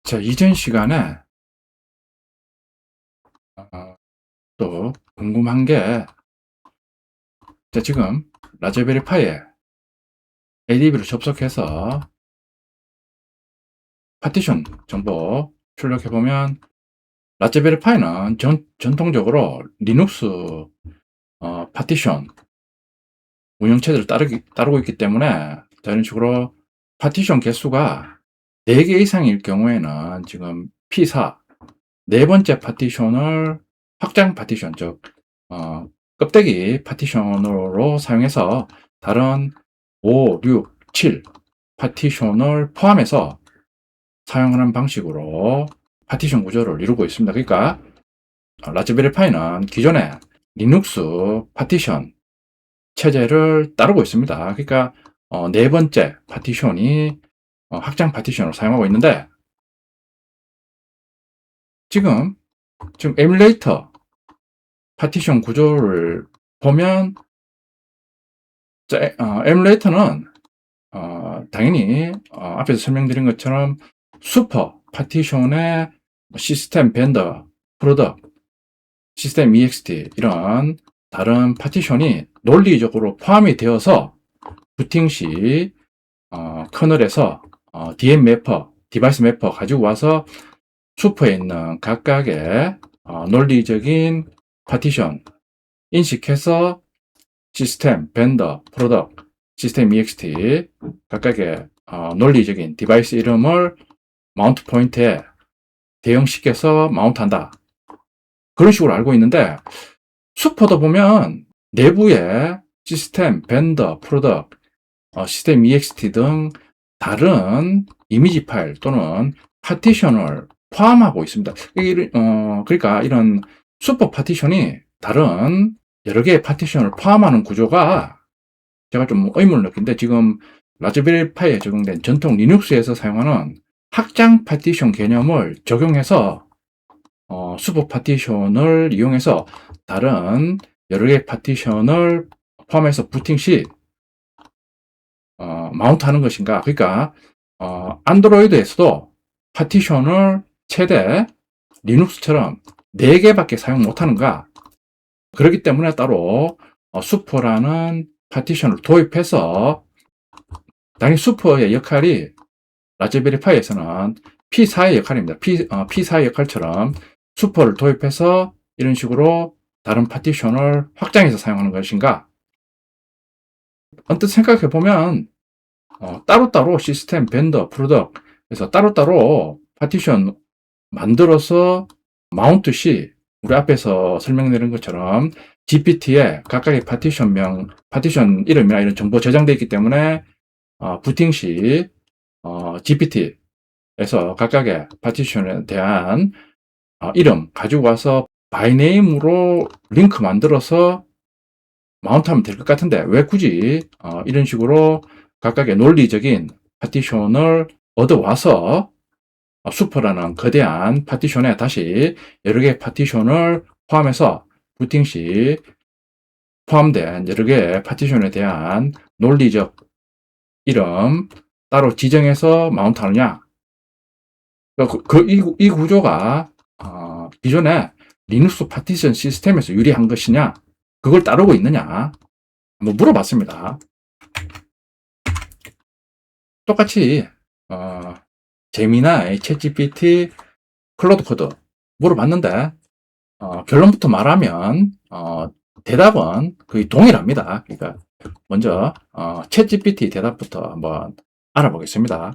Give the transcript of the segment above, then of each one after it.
자, 이전 시간에 어, 또 궁금한 게, 자, 지금 라즈베리 파이에 ADB로 접속해서 파티션 정보 출력해보면, 라즈베리 파이는 전통적으로 리눅스 파티션 운영체제를 따르고 있기 때문에, 자, 이런 식으로 파티션 개수가 4개 이상일 경우에는 지금 P4, 네 번째 파티션을 확장 파티션, 즉 껍데기 파티션으로 사용해서 다른 5, 6, 7 파티션을 포함해서 사용하는 방식으로 파티션 구조를 이루고 있습니다. 그러니까 라즈베리 파이는 기존의 리눅스 파티션 체제를 따르고 있습니다. 그러니까 네 번째 파티션이 확장 파티션으로 사용하고 있는데, 지금 에뮬레이터 파티션 구조를 보면, 에뮬레이터는 당연히 앞에서 설명드린 것처럼 슈퍼 파티션의 시스템 벤더, 프로덕트, 시스템 EXT 이런 다른 파티션이 논리적으로 포함이 되어서 부팅 시 커널에서 DM 매퍼, 디바이스 매퍼 가지고 와서 슈퍼에 있는 각각의 논리적인 파티션 인식해서 시스템, 벤더, 프로덕트, 시스템 EXT 각각의 논리적인 디바이스 이름을 마운트 포인트에 대응시켜서 마운트한다. 그런 식으로 알고 있는데, 슈퍼도 보면 내부에 시스템, 벤더, 프로덕트, 시스템 EXT 등 다른 이미지 파일 또는 파티션을 포함하고 있습니다. 그러니까 이런 슈퍼 파티션이 다른 여러 개의 파티션을 포함하는 구조가 제가 좀 의문을 느낀데, 지금 라즈베리 파이에 적용된 전통 리눅스에서 사용하는 확장 파티션 개념을 적용해서 슈퍼 파티션을 이용해서 다른 여러 개의 파티션을 포함해서 부팅 시 마운트 하는 것인가? 그러니까 안드로이드에서도 파티션을 최대 리눅스처럼 4개밖에 사용 못하는가? 그렇기 때문에 따로 슈퍼라는 파티션을 도입해서, 당연히 슈퍼의 역할이 라즈베리 파이에서는 P4의 역할입니다. P4의 역할처럼 슈퍼를 도입해서 이런 식으로 다른 파티션을 확장해서 사용하는 것인가? 언뜻 생각해 보면 따로따로 시스템, 벤더, 프로덕트 그래서 따로따로 파티션 만들어서 마운트 시 우리 앞에서 설명드린 것처럼 GPT에 각각의 파티션명, 파티션 이름이나 이런 정보 저장되어 있기 때문에 부팅 시 GPT에서 각각의 파티션에 대한 이름 가지고 와서 바이네임으로 링크 만들어서 마운트하면 될 것 같은데, 왜 굳이 이런 식으로 각각의 논리적인 파티션을 얻어와서 슈퍼라는 거대한 파티션에 다시 여러 개의 파티션을 포함해서 부팅 시 포함된 여러 개의 파티션에 대한 논리적 이름 따로 지정해서 마운트하느냐? 이 구조가 기존의 리눅스 파티션 시스템에서 유리한 것이냐? 그걸 따르고 있느냐? 한번 물어봤습니다. 똑같이 제미나이, 챗GPT, 클로드 코드 물어봤는데 결론부터 말하면 대답은 거의 동일합니다. 그러니까 먼저 챗GPT 대답부터 한번 알아보겠습니다.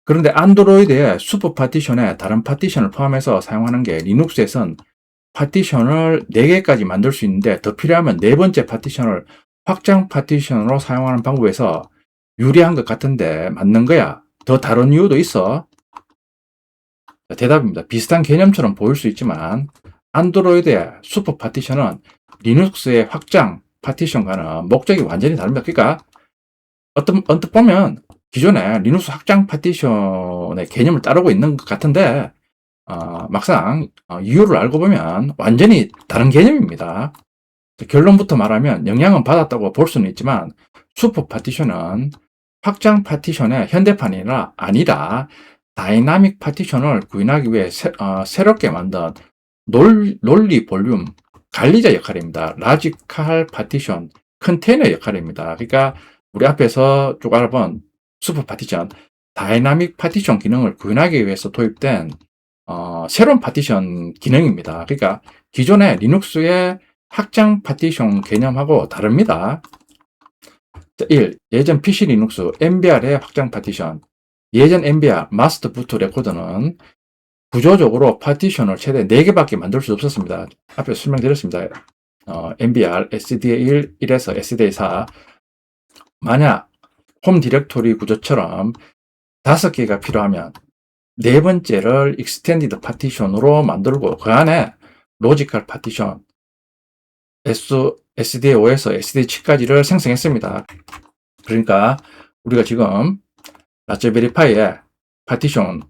그런데 안드로이드의 슈퍼 파티션에 다른 파티션을 포함해서 사용하는 게 리눅스에선 파티션을 4개까지 만들 수 있는데, 더 필요하면 네 번째 파티션을 확장 파티션으로 사용하는 방법에서 유리한 것 같은데 맞는 거야? 더 다른 이유도 있어? 대답입니다. 비슷한 개념처럼 보일 수 있지만 안드로이드의 슈퍼 파티션은 리눅스의 확장 파티션과는 목적이 완전히 다릅니다. 그러니까 언뜻 보면 기존의 리눅스 확장 파티션의 개념을 따르고 있는 것 같은데 막상 이유를 알고 보면 완전히 다른 개념입니다. 결론부터 말하면 영향은 받았다고 볼 수는 있지만 슈퍼 파티션은 확장 파티션의 현대판이 아니라 다이나믹 파티션을 구현하기 위해 새롭게 만든 논리 볼륨 관리자 역할입니다. 라지컬 파티션 컨테이너 역할입니다. 그러니까 우리 앞에서 쭉 알아본 슈퍼 파티션, 다이나믹 파티션 기능을 구현하기 위해서 도입된 새로운 파티션 기능입니다. 그러니까 기존의 리눅스의 확장 파티션 개념하고 다릅니다. 1. 예전 PC 리눅스 MBR의 확장 파티션. 예전 MBR 마스터 부트 레코더는 구조적으로 파티션을 최대 4개밖에 만들 수 없었습니다. 앞에 설명드렸습니다. MBR, SDA 1, 1에서 SDA 4. 만약 홈 디렉토리 구조처럼 5개가 필요하면 네 번째를 익스텐디드 파티션으로 만들고 그 안에 로지컬 파티션, SDA5에서 SDA7까지를 생성했습니다. 그러니까 우리가 지금 라즈베리 파이의 파티션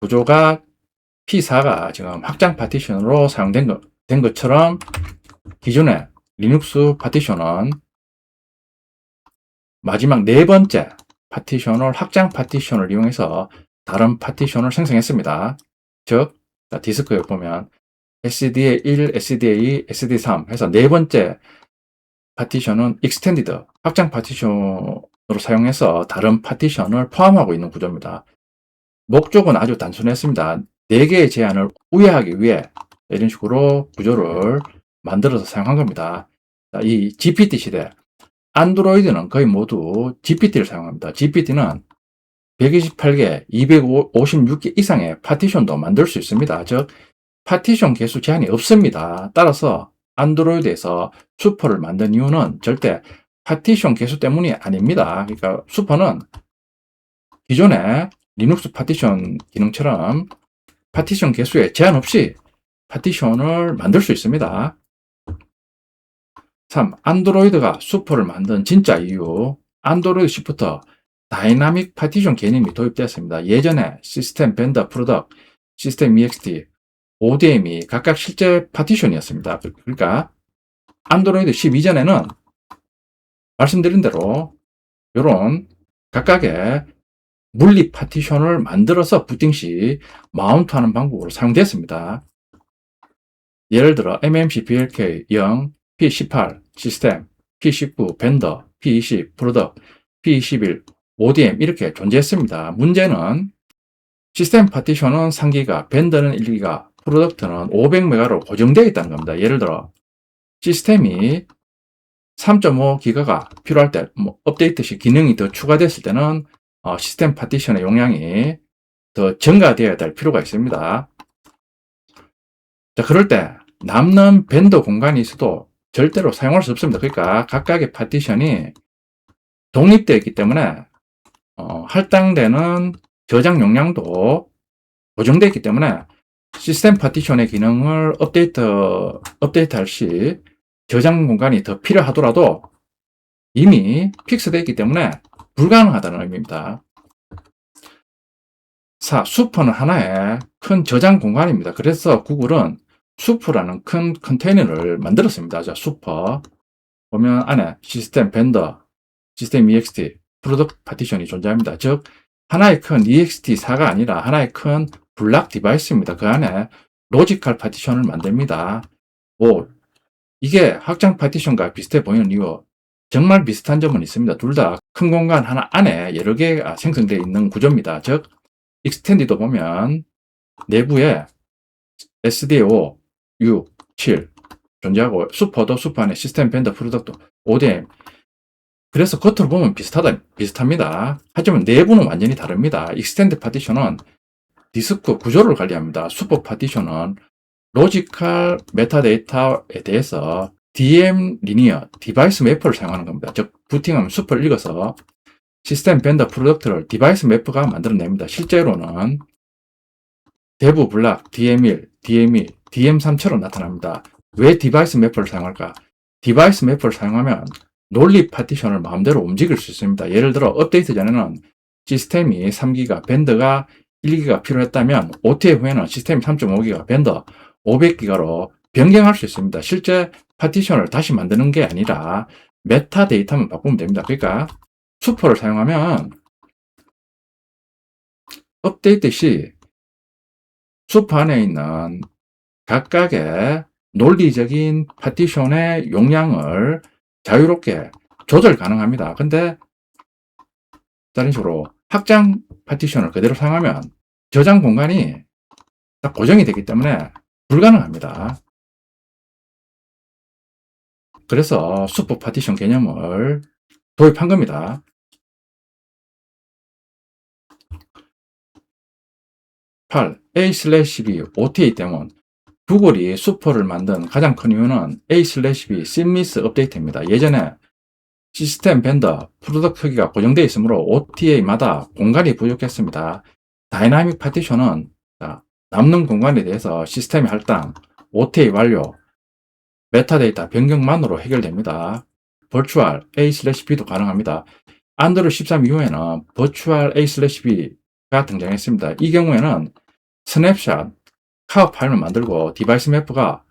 구조가 P4가 지금 확장 파티션으로 사용된 것처럼 기존의 리눅스 파티션은 마지막 네 번째 파티션을 확장 파티션을 이용해서 다른 파티션을 생성했습니다. 즉, 디스크에 보면 SDA 1, SDA 2, SDA 3 해서 네 번째 파티션은 익스텐디드 확장 파티션으로 사용해서 다른 파티션을 포함하고 있는 구조입니다. 목적은 아주 단순했습니다. 4개의 제한을 우회하기 위해 이런 식으로 구조를 만들어서 사용한 겁니다. 이 GPT 시대, 안드로이드는 거의 모두 GPT를 사용합니다. GPT는 128개, 256개 이상의 파티션도 만들 수 있습니다. 즉, 파티션 개수 제한이 없습니다. 따라서 안드로이드에서 슈퍼를 만든 이유는 절대 파티션 개수 때문이 아닙니다. 그러니까 슈퍼는 기존의 리눅스 파티션 기능처럼 파티션 개수에 제한 없이 파티션을 만들 수 있습니다. 3. 안드로이드가 슈퍼를 만든 진짜 이유. 안드로이드 시프터 다이나믹 파티션 개념이 도입되었습니다. 예전에 시스템 벤더 프로덕트, 시스템 EXT, ODM이 각각 실제 파티션이었습니다. 그러니까 안드로이드 10 이전에는 말씀드린 대로 이런 각각의 물리 파티션을 만들어서 부팅 시 마운트하는 방법으로 사용됐습니다. 예를 들어 MMC BLK 0, P18 시스템, P19 벤더, P20 프로덕트, P21 ODM 이렇게 존재했습니다. 문제는 시스템 파티션은 3기가, 벤더는 1기가, 프로덕트는 500메가로 고정되어 있다는 겁니다. 예를 들어 시스템이 3.5기가가 필요할 때 업데이트 시 기능이 더 추가됐을 때는 시스템 파티션의 용량이 더 증가되어야 될 필요가 있습니다. 자, 그럴 때 남는 벤더 공간이 있어도 절대로 사용할 수 없습니다. 그러니까 각각의 파티션이 독립되어 있기 때문에 할당되는 저장 용량도 고정되어 있기 때문에 시스템 파티션의 기능을 업데이트할 시 저장 공간이 더 필요하더라도 이미 픽스되어 있기 때문에 불가능하다는 의미입니다. 4. 슈퍼는 하나의 큰 저장 공간입니다. 그래서 구글은 슈퍼라는 큰 컨테이너를 만들었습니다. 자, 슈퍼 보면 안에 시스템 벤더, 시스템 EXT, 프로덕트 파티션이 존재합니다. 즉 하나의 큰 EXT4가 아니라 하나의 큰 블락 디바이스입니다. 그 안에 로지컬 파티션을 만듭니다. 이게 확장 파티션과 비슷해 보이는 이유, 정말 비슷한 점은 있습니다. 둘 다 큰 공간 하나 안에 여러 개가 생성되어 있는 구조입니다. 즉 익스텐디도 보면 내부에 SDA5, 6, 7 존재하고 슈퍼도 슈퍼 안에 시스템 벤더 프로덕트 ODM. 그래서 겉으로 보면 비슷합니다. 하지만 내부는 완전히 다릅니다. 익스텐드 파티션은 디스크 구조를 관리합니다. 슈퍼 파티션은 로지컬 메타데이터에 대해서 DM 리니어 디바이스 매퍼를 사용하는 겁니다. 즉 부팅하면 슈퍼를 읽어서 시스템 벤더 프로덕트를 디바이스 매퍼가 만들어냅니다. 실제로는 대부 블락 DM1, DM2, DM3처럼 나타납니다. 왜 디바이스 매퍼를 사용할까? 디바이스 매퍼를 사용하면 논리 파티션을 마음대로 움직일 수 있습니다. 예를 들어 업데이트 전에는 시스템이 3기가, 벤더가 1기가 필요했다면 OTA 후에는 시스템이 3.5기가, 벤더 500기가로 변경할 수 있습니다. 실제 파티션을 다시 만드는 게 아니라 메타데이터만 바꾸면 됩니다. 그러니까 슈퍼를 사용하면 업데이트 시 슈퍼 안에 있는 각각의 논리적인 파티션의 용량을 자유롭게 조절 가능합니다. 근데 다른 식으로 확장 파티션을 그대로 사용하면 저장 공간이 딱 고정이 되기 때문에 불가능합니다. 그래서 슈퍼 파티션 개념을 도입한 겁니다. 8. A/B OTA 때문. 구글이 슈퍼를 만든 가장 큰 이유는 A/B 심리스 업데이트입니다. 예전에 시스템 벤더 프로덕트 크기가 고정되어 있으므로 OTA마다 공간이 부족했습니다. 다이나믹 파티션은 남는 공간에 대해서 시스템의 할당, OTA 완료, 메타데이터 변경만으로 해결됩니다. 버추얼 A/B도 가능합니다. 안드로이드 13 이후에는 버추얼 A/B가 등장했습니다. 이 경우에는 스냅샷, 카우 파일을 만들고 디바이스 매프가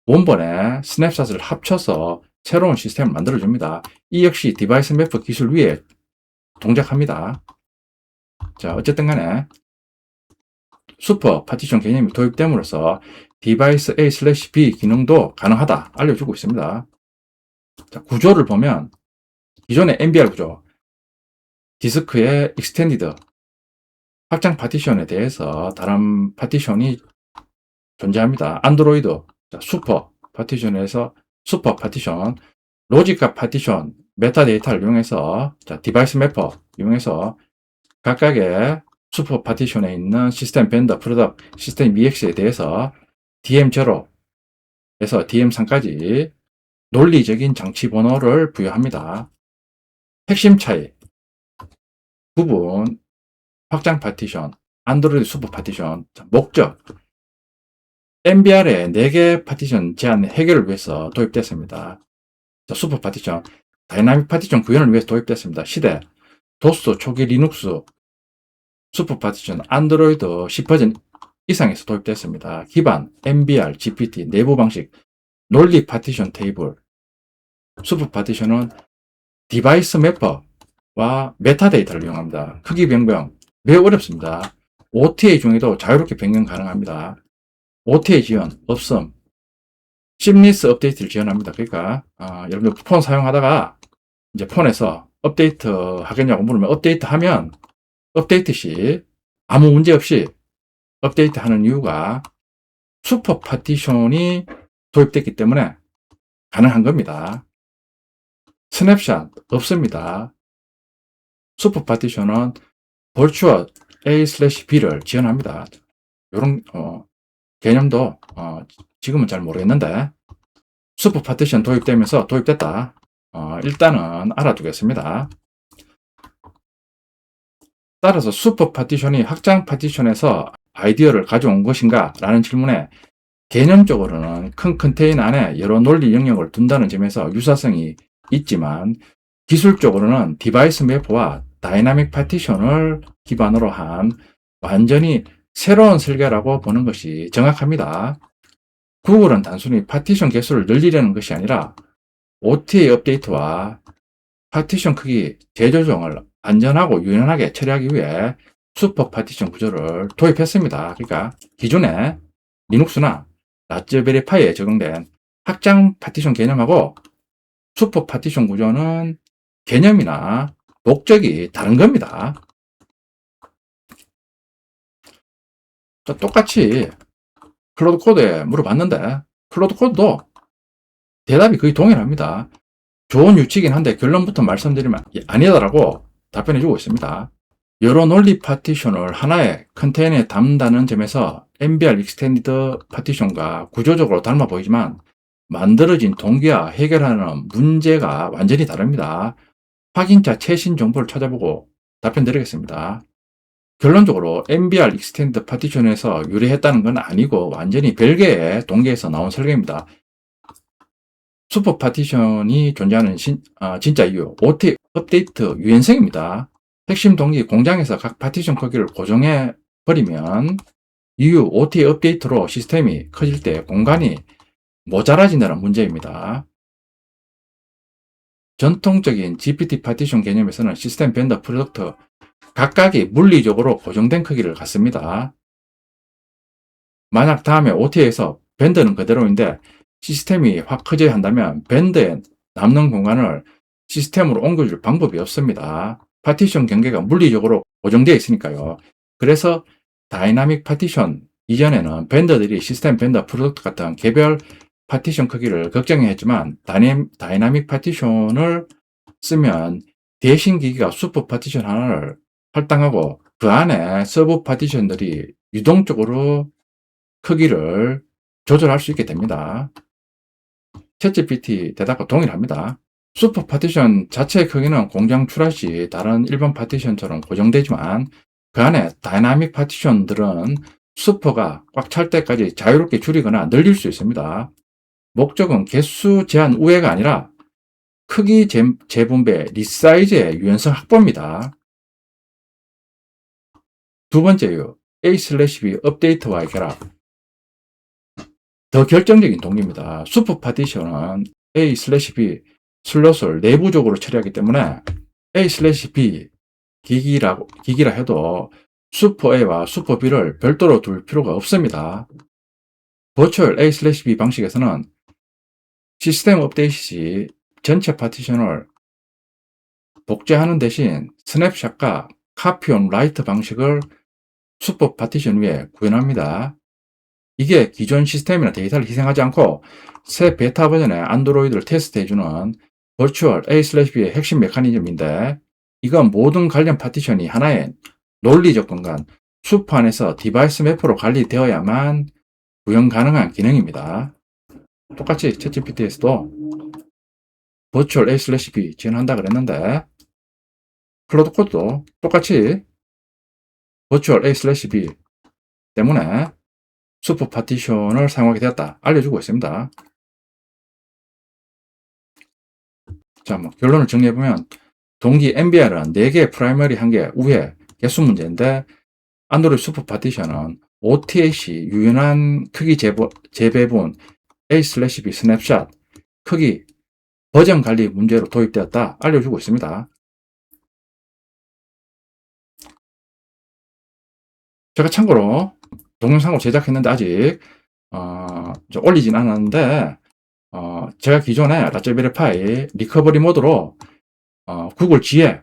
원본에 스냅샷을 합쳐서 새로운 시스템을 만들어줍니다. 이 역시 디바이스 매프 기술 위에 동작합니다. 자, 어쨌든 간에 슈퍼 파티션 개념이 도입됨으로써 디바이스 A/B 기능도 가능하다 알려주고 있습니다. 자, 구조를 보면 기존의 MBR 구조, 디스크의 익스텐디드, 확장 파티션에 대해서 다른 파티션이 존재합니다. 안드로이드, 슈퍼 파티션에서 슈퍼 파티션, 로직값 파티션, 메타데이터를 이용해서 디바이스 매퍼 이용해서 각각의 슈퍼 파티션에 있는 시스템 벤더, 프로덕트, 시스템 EX에 대해서 DM0에서 DM3까지 논리적인 장치 번호를 부여합니다. 핵심 차이, 구분, 확장 파티션, 안드로이드 슈퍼 파티션, 목적, MBR의 4개 파티션 제한 해결을 위해서 도입됐습니다. 슈퍼 파티션, 다이나믹 파티션 구현을 위해서 도입됐습니다. 시대, 도스, 초기 리눅스, 슈퍼 파티션, 안드로이드 10버전 이상에서 도입됐습니다. 기반, MBR, GPT, 내부 방식, 논리 파티션 테이블, 슈퍼 파티션은 디바이스 매퍼와 메타데이터를 이용합니다. 크기 변경, 매우 어렵습니다. OTA 중에도 자유롭게 변경 가능합니다. OTA 지원, 없음, 심리스 업데이트를 지원합니다. 그러니까 여러분들 폰 사용하다가 이제 폰에서 업데이트 하겠냐고 물으면 업데이트 하면 업데이트 시 아무 문제 없이 업데이트 하는 이유가 슈퍼 파티션이 도입됐기 때문에 가능한 겁니다. 스냅샷 없습니다. 슈퍼 파티션은 버추얼 A/B를 지원합니다. 이런 개념도 지금은 잘 모르겠는데 슈퍼 파티션 도입되면서 도입됐다. 일단은 알아두겠습니다. 따라서 슈퍼 파티션이 확장 파티션에서 아이디어를 가져온 것인가? 라는 질문에 개념적으로는 큰 컨테이너 안에 여러 논리 영역을 둔다는 점에서 유사성이 있지만 기술적으로는 디바이스 매프와 다이나믹 파티션을 기반으로 한 완전히 새로운 설계라고 보는 것이 정확합니다. 구글은 단순히 파티션 개수를 늘리려는 것이 아니라 OTA 업데이트와 파티션 크기 재조정을 안전하고 유연하게 처리하기 위해 슈퍼 파티션 구조를 도입했습니다. 그러니까 기존의 리눅스나 라즈베리 파이에 적용된 확장 파티션 개념하고 슈퍼 파티션 구조는 개념이나 목적이 다른 겁니다. 똑같이 클로드 코드에 물어봤는데 클로드 코드도 대답이 거의 동일합니다. 좋은 유치긴 한데 결론부터 말씀드리면 아니다라고 답변해주고 있습니다. 여러 논리 파티션을 하나의 컨테이너에 담는다는 점에서 MBR 익스텐디드 파티션과 구조적으로 닮아 보이지만 만들어진 동기와 해결하는 문제가 완전히 다릅니다. 확인자 최신 정보를 찾아보고 답변 드리겠습니다. 결론적으로 MBR 익스텐디드 파티션에서 유래했다는 건 아니고 완전히 별개의 동기에서 나온 설계입니다. 슈퍼 파티션이 존재하는 진짜 이유, OTA 업데이트 유연성입니다. 핵심 동기 공장에서 각 파티션 크기를 고정해 버리면 이후 OTA 업데이트로 시스템이 커질 때 공간이 모자라진다는 문제입니다. 전통적인 GPT 파티션 개념에서는 시스템 벤더 프로덕트 각각이 물리적으로 고정된 크기를 갖습니다. 만약 다음에 OTA에서 밴드는 그대로인데 시스템이 확 커져야 한다면 밴드에 남는 공간을 시스템으로 옮겨줄 방법이 없습니다. 파티션 경계가 물리적으로 고정되어 있으니까요. 그래서 다이나믹 파티션 이전에는 밴더들이 시스템 밴더 프로덕트 같은 개별 파티션 크기를 걱정해 했지만 다이나믹 파티션을 쓰면 대신 기기가 슈퍼 파티션 하나를 할당하고 그 안에 서브 파티션들이 유동적으로 크기를 조절할 수 있게 됩니다. 챗GPT 대답과 동일합니다. 슈퍼 파티션 자체의 크기는 공장 출하 시 다른 일반 파티션처럼 고정되지만 그 안에 다이나믹 파티션들은 슈퍼가 꽉 찰 때까지 자유롭게 줄이거나 늘릴 수 있습니다. 목적은 개수 제한 우회가 아니라 크기 재분배, 리사이즈의 유연성 확보입니다. 두 번째요. A/B 업데이트와의 결합. 더 결정적인 동기입니다. 슈퍼 파티션은 A/B 슬롯을 내부적으로 처리하기 때문에 A/B 기기라 해도 슈퍼 A와 슈퍼 B를 별도로 둘 필요가 없습니다. 버추얼 A/B 방식에서는 시스템 업데이트 시 전체 파티션을 복제하는 대신 스냅샷과 카피 온 라이트 방식을 슈퍼 파티션 위에 구현합니다. 이게 기존 시스템이나 데이터를 희생하지 않고 새 베타 버전의 안드로이드를 테스트해주는 버추얼 A/B의 핵심 메커니즘인데 이건 모든 관련 파티션이 하나의 논리적 공간, 슈퍼 안에서 디바이스 매퍼로 관리되어야만 구현 가능한 기능입니다. 똑같이 챗GPT에서도 버추얼 A/B 지원한다 그랬는데 클로드 코드도 똑같이 버추얼 A/B 때문에 슈퍼 파티션을 사용하게 되었다 알려주고 있습니다. 자, 결론을 정리해보면 동기 MBR은 4개 프라이머리 1개 우회 개수 문제인데 안드로이드 슈퍼 파티션은 OTA 시 유연한 크기 재배분 A/B 스냅샷 크기 버전 관리 문제로 도입되었다 알려주고 있습니다. 제가 참고로 동영상을 제작했는데 아직 올리진 않았는데 제가 기존에 라즈베리 파이 리커버리 모드로 구글 G에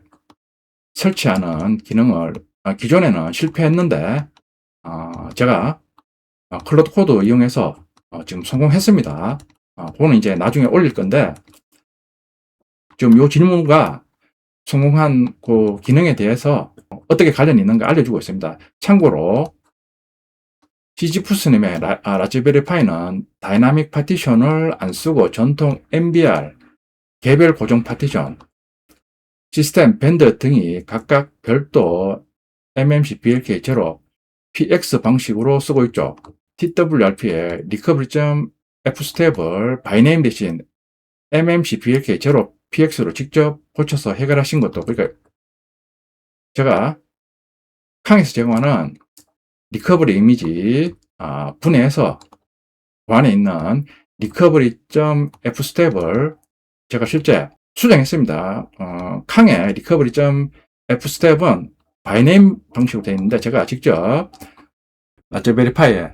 설치하는 기능을 기존에는 실패했는데 제가 클로드 코드 이용해서 지금 성공했습니다. 그거는 이제 나중에 올릴 건데 지금 이 질문과 성공한 그 기능에 대해서 어떻게 관련이 있는가 알려주고 있습니다. 참고로 시지푸스님의 라즈베리 파이는 다이나믹 파티션을 안 쓰고 전통 MBR, 개별 고정 파티션, 시스템 밴드 등이 각각 별도 MMC BLK 제로 PX 방식으로 쓰고 있죠. TWRP의 recovery.fstable 바이네임 대신 MMC BLK 제로 PX로 직접 고쳐서 해결하신 것도, 그러니까 제가 캉에서 제공하는 리커버리 이미지 분해해서 그 안에 있는 recovery.fstable 제가 실제 수정했습니다. 캉의 recovery.fstep은 바이네임 방식으로 되어 있는데 제가 직접 라즈베리 파이에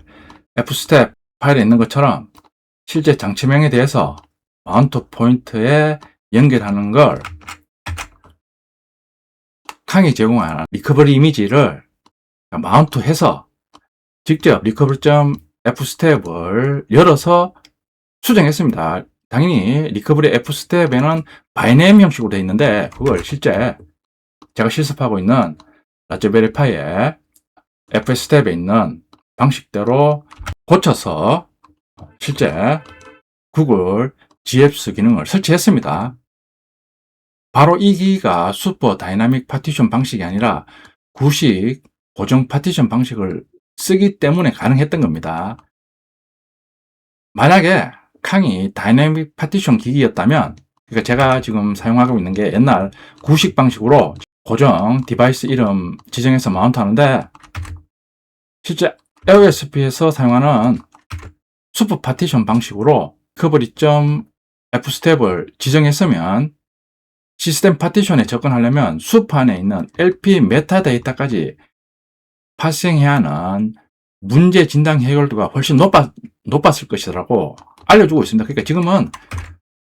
fstep 파일에 있는 것처럼 실제 장치명에 대해서 마운트 포인트에 연결하는 걸 캉이 제공하는 리커버리 이미지를 마운트해서 직접 recovery.fstep을 열어서 수정했습니다. 당연히 리커버리 fstep에는 바이네임 형식으로 되어 있는데 그걸 실제 제가 실습하고 있는 라즈베리 파이에 fstep에 있는 방식대로 고쳐서 실제 구글 GFS 기능을 설치했습니다. 바로 이 기기가 슈퍼 다이나믹 파티션 방식이 아니라 구식 고정 파티션 방식을 쓰기 때문에 가능했던 겁니다. 만약에 캉이 다이나믹 파티션 기기였다면, 그러니까 제가 지금 사용하고 있는 게 옛날 구식 방식으로 고정 디바이스 이름 지정해서 마운트 하는데 실제 AOSP에서 사용하는 슈퍼 파티션 방식으로 recovery.fstep을 지정했으면 시스템 파티션에 접근하려면 수프 안에 있는 LP 메타데이터까지 파생해야 하는 문제 진단 해결도가 훨씬 높았을 것이라고 알려주고 있습니다. 그러니까 지금은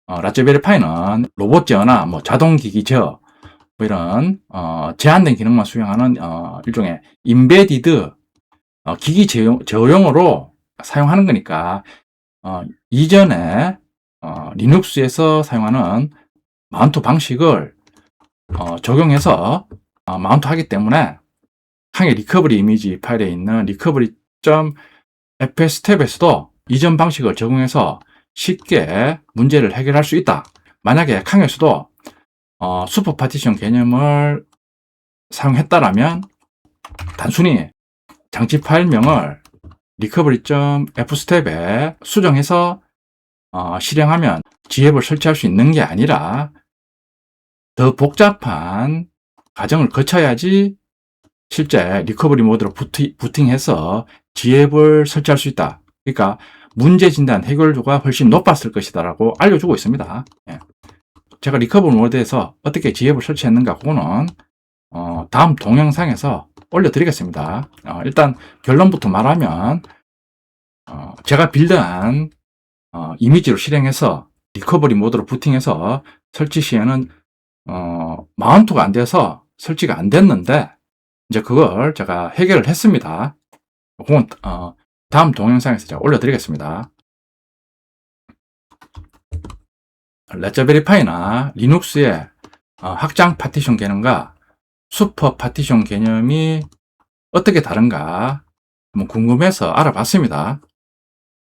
라즈베리 파이는 로봇 제어나 뭐 자동기기 제어 뭐 이런 제한된 기능만 수행하는 일종의 인베디드 기기 제어용으로 사용하는 거니까 이전에 리눅스에서 사용하는 마운트 방식을 적용해서 마운트 하기 때문에 항해 리커버리 이미지 파일에 있는 recovery.fs 탭에서도 이전 방식을 적용해서 쉽게 문제를 해결할 수 있다. 만약에 캉에서도 슈퍼 파티션 개념을 사용했다라면 단순히 장치 파일명을 recovery.fs 탭에 수정해서 실행하면 G앱을 설치할 수 있는 게 아니라 더 복잡한 과정을 거쳐야지 실제 리커버리 모드로 부팅해서 G앱을 설치할 수 있다. 그러니까 문제 진단 해결도가 훨씬 높았을 것이다라고 알려주고 있습니다. 예. 제가 리커버리 모드에서 어떻게 G앱을 설치했는가 그거는 다음 동영상에서 올려드리겠습니다. 일단 결론부터 말하면 제가 빌드한 이미지로 실행해서 리커버리 모드로 부팅해서 설치 시에는 마운트가 안 돼서 설치가 안 됐는데 이제 그걸 제가 해결을 했습니다. 그건 다음 동영상에서 제가 올려드리겠습니다. 라즈베리 파이나 리눅스의 확장 파티션 개념과 슈퍼 파티션 개념이 어떻게 다른가 궁금해서 알아봤습니다.